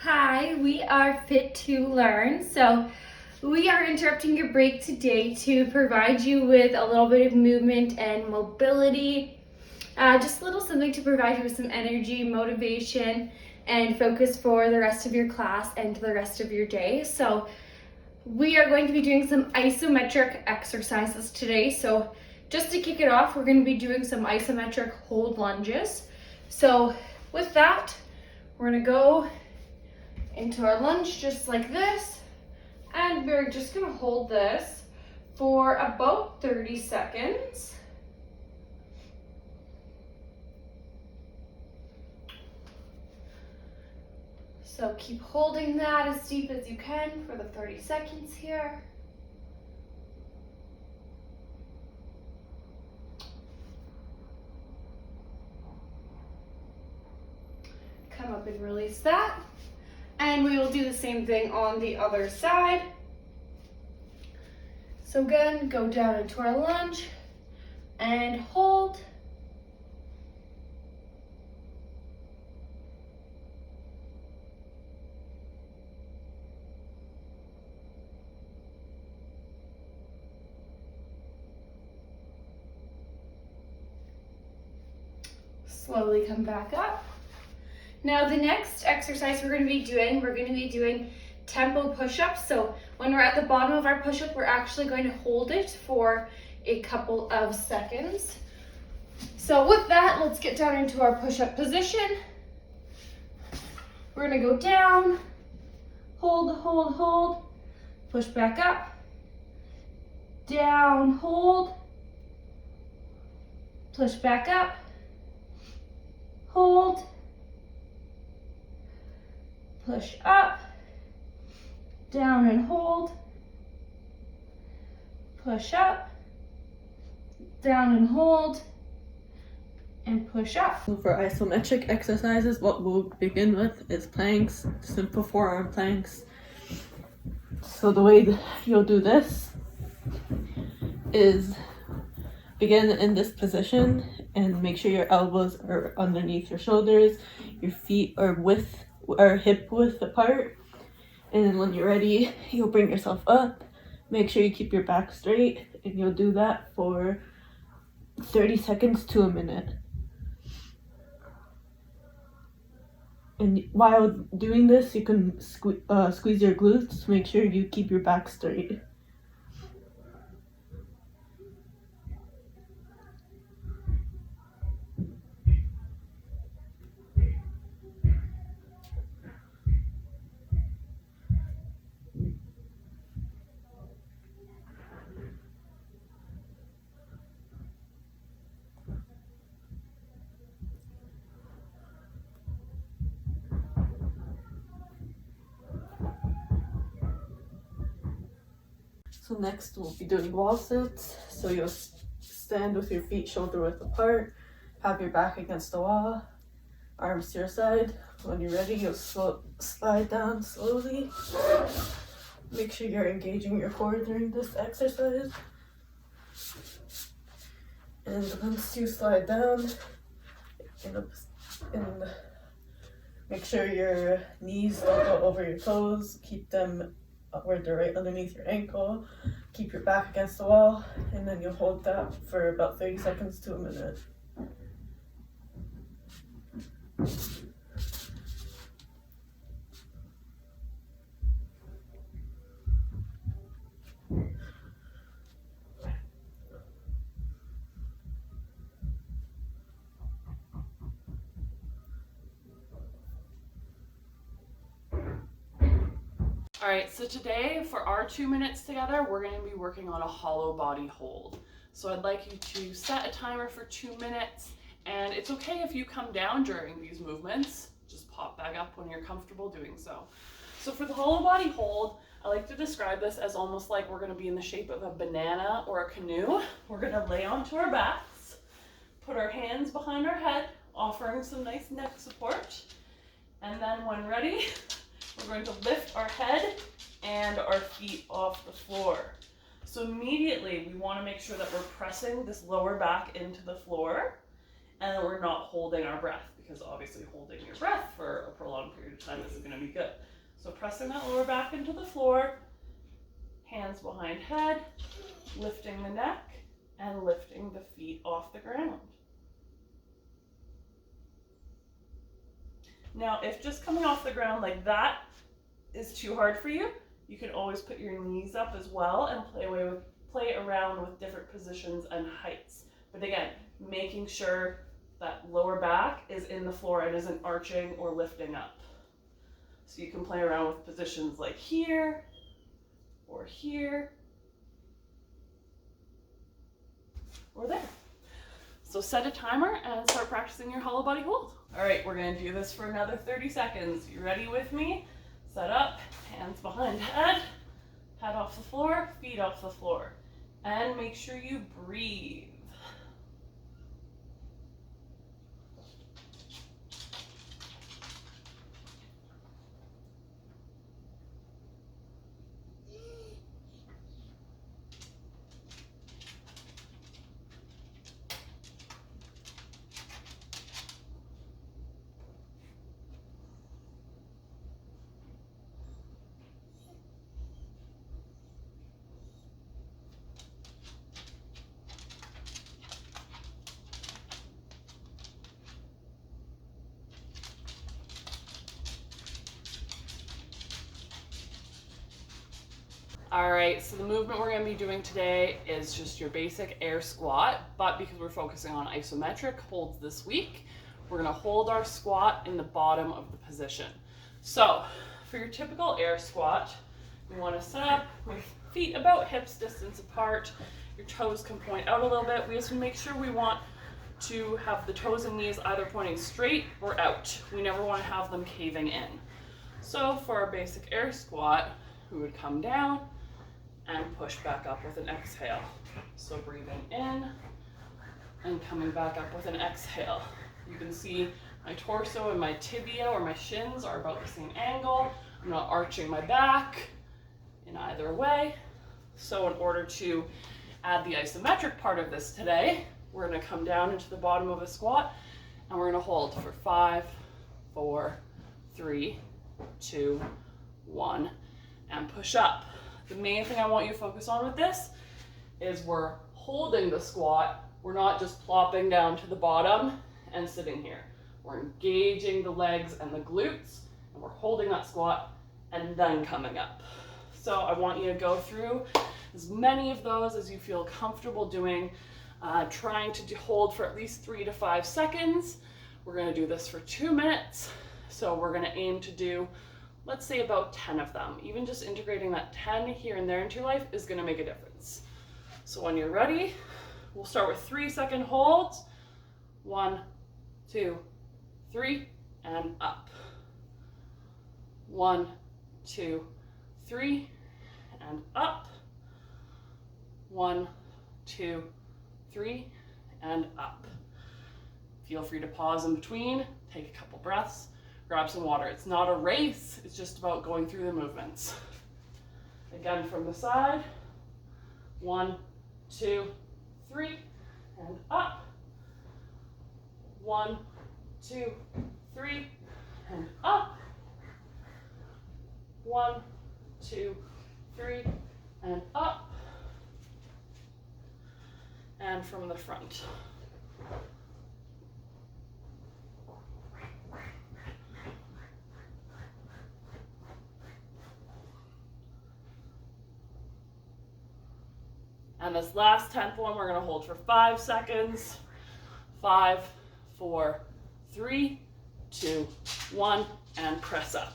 Hi, we are Fit to Learn. So, we are interrupting your break today to provide you with a little bit of movement and mobility. Just a little something to provide you with some energy, motivation, and focus for the rest of your class and the rest of your day. So, we are going to be doing some isometric exercises today. So, just to kick it off, we're going to be doing some isometric hold lunges. So, with that, we're going to go into our lunge just like this, and we're just going to hold this for about 30 seconds. So keep holding that as deep as you can for the 30 seconds here. Come up and release that. And we will do the same thing on the other side. So again, go down into our lunge and hold. Slowly come back up. Now the next exercise we're going to be doing tempo push-ups. So when we're at the bottom of our push-up, we're actually going to hold it for a couple of seconds. So with that, let's get down into our push-up position. We're going to go down, hold, push back up, down, hold, push back up, hold, push up, down and hold, push up, down and hold, and push up. So for isometric exercises, what we'll begin with is planks, simple forearm planks. So the way that you'll do this is begin in this position and make sure your elbows are underneath your shoulders, your feet are hip width apart, and then when you're ready, you'll bring yourself up. Make sure you keep your back straight, and you'll do that for 30 seconds to a minute. And while doing this, you can squeeze your glutes to make sure you keep your back straight. So next we'll be doing wall sits. So you'll stand with your feet shoulder width apart, have your back against the wall, arms to your side. When you're ready, you'll slide down slowly. Make sure you're engaging your core during this exercise. And once you slide down, and make sure your knees don't go over your toes. Keep them where they're right underneath your ankle. Keep your back against the wall, and then you'll hold that for about 30 seconds to a minute. All right, so today for our 2 minutes together, we're going to be working on a hollow body hold. So I'd like you to set a timer for 2 minutes, and it's okay if you come down during these movements. Just pop back up when you're comfortable doing so. So for the hollow body hold, I like to describe this as almost like we're going to be in the shape of a banana or a canoe. We're going to lay onto our backs, put our hands behind our head, offering some nice neck support, and then when ready, we're going to lift our head and our feet off the floor. So immediately we want to make sure that we're pressing this lower back into the floor and that we're not holding our breath, because obviously holding your breath for a prolonged period of time isn't going to be good. So pressing that lower back into the floor, hands behind head, lifting the neck, and lifting the feet off the ground. Now, if just coming off the ground like that is too hard for you, you can always put your knees up as well and play around with different positions and heights. But again, making sure that lower back is in the floor and isn't arching or lifting up. So you can play around with positions like here or here or there. So set a timer and start practicing your hollow body hold. All right, we're gonna do this for another 30 seconds. You ready with me? Set up, hands behind head off the floor, feet off the floor. And make sure you breathe. All right, so the movement we're gonna be doing today is just your basic air squat, but because we're focusing on isometric holds this week, we're gonna hold our squat in the bottom of the position. So for your typical air squat, you wanna set up with feet about hips distance apart. Your toes can point out a little bit. We just make sure we want to have the toes and knees either pointing straight or out. We never wanna have them caving in. So for our basic air squat, we would come down and push back up with an exhale. So breathing in and coming back up with an exhale. You can see my torso and my tibia or my shins are about the same angle. I'm not arching my back in either way. So in order to add the isometric part of this today, we're gonna come down into the bottom of a squat and we're gonna hold for 5, 4, 3, 2, 1, and push up. The main thing I want you to focus on with this is we're holding the squat. We're not just plopping down to the bottom and sitting here. We're engaging the legs and the glutes, and we're holding that squat and then coming up. So I want you to go through as many of those as you feel comfortable doing, trying to hold for at least 3 to 5 seconds. We're gonna do this for 2 minutes. So we're gonna aim to do, let's say about 10 of them. Even just integrating that 10 here and there into your life is gonna make a difference. So when you're ready, we'll start with 3-second holds. 1, 2, 3, and up. 1, 2, 3, and up. 1, 2, 3, and up. Feel free to pause in between, take a couple breaths, grab some water. It's not a race, it's just about going through the movements. Again, from the side. 1, 2, 3, and up. 1, 2, 3, and up. 1, 2, 3, and up. And from the front. And this last 10th one, we're gonna hold for 5 seconds. 5, 4, 3, 2, 1, and press up.